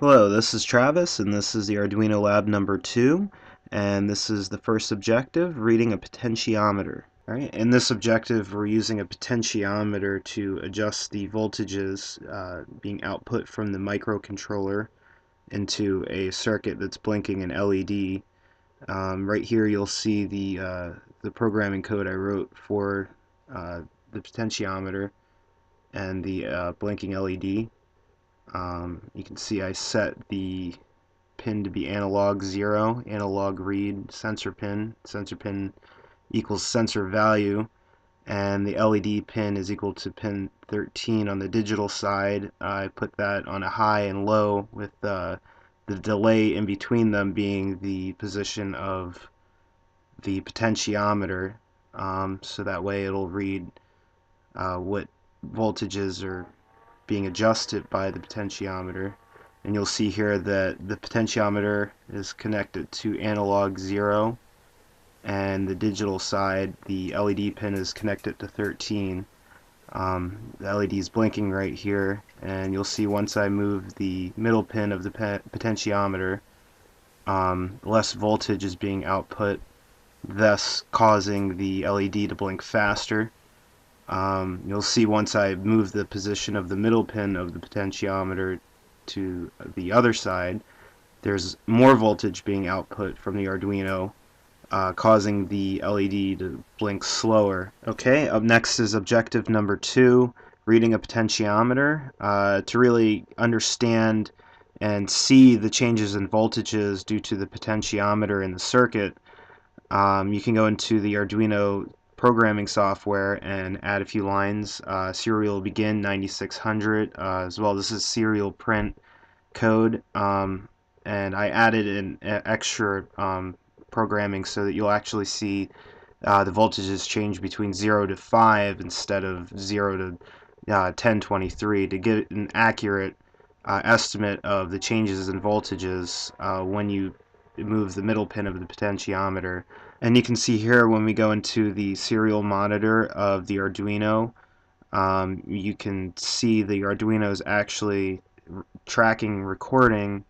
Hello, this is Travis, and this is the Arduino Lab number 2, and this is the first objective, reading a potentiometer. Alright, in this objective we're using a potentiometer to adjust the voltages being output from the microcontroller into a circuit that's blinking an LED. Right here you'll see the programming code I wrote for the potentiometer and the blinking LED. You can see I set the pin to be analog 0, analog read, sensor pin equals sensor value, and the LED pin is equal to pin 13 on the digital side. I put that on a high and low with the delay in between them being the position of the potentiometer, so that way it'll read what voltages are being adjusted by the potentiometer. And you'll see here that the potentiometer is connected to analog 0, and the digital side, the LED pin is connected to 13. The LED is blinking right here, and you'll see once I move the middle pin of the potentiometer, less voltage is being output, thus causing the LED to blink faster. You'll see once I move the position of the middle pin of the potentiometer to the other side, there's more voltage being output from the Arduino, causing the LED to blink slower. Okay, up next is objective number 2, reading a potentiometer. To really understand and see the changes in voltages due to the potentiometer in the circuit, you can go into the Arduino programming software and add a few lines. Serial begin 9600 as well. This is serial print code, and I added an extra programming so that you'll actually see the voltages change between 0 to 5 instead of 0 to 1023 to get an accurate estimate of the changes in voltages when you move the middle pin of the potentiometer. And you can see here when we go into the serial monitor of the Arduino, you can see the Arduino is actually tracking, recording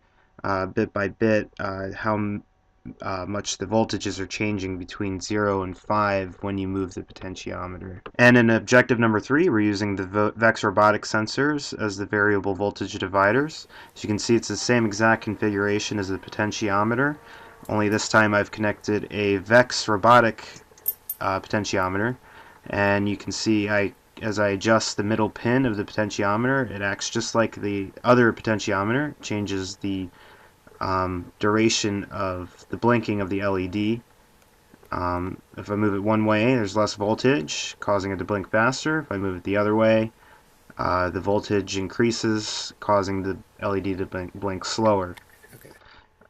bit by bit how much the voltages are changing between 0 and 5 when you move the potentiometer. And in objective number 3, we're using the VEX robotic sensors as the variable voltage dividers. As you can see, it's the same exact configuration as the potentiometer, only this time I've connected a VEX robotic potentiometer, and you can see as I adjust the middle pin of the potentiometer, it acts just like the other potentiometer, changes the duration of the blinking of the LED. If I move it one way, there's less voltage, causing it to blink faster. If I move it the other way, the voltage increases, causing the LED to blink slower. Okay.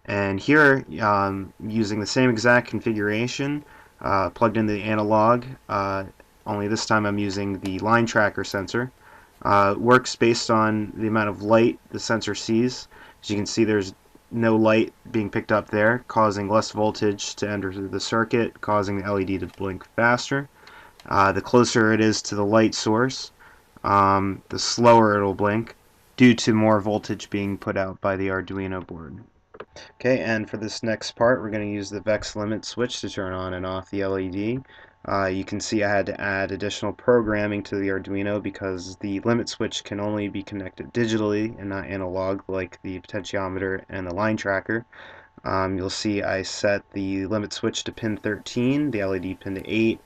And here, using the same exact configuration, plugged into the analog, only this time I'm using the line tracker sensor. Works based on the amount of light the sensor sees. As you can see, there's no light being picked up there, causing less voltage to enter the circuit, causing the LED to blink faster. The closer it is to the light source, the slower it'll blink, due to more voltage being put out by the Arduino board. Okay, and for this next part, we're going to use the VEX limit switch to turn on and off the LED. You can see I had to add additional programming to the Arduino because the limit switch can only be connected digitally and not analog like the potentiometer and the line tracker. You'll see I set the limit switch to pin 13, the LED pin to 8,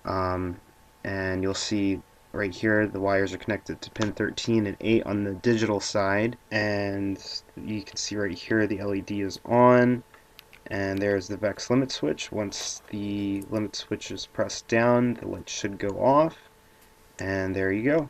and you'll see right here the wires are connected to pin 13 and 8 on the digital side, and you can see right here the LED is on, and there's the VEX limit switch. Once the limit switch is pressed down, the light should go off, and there you go.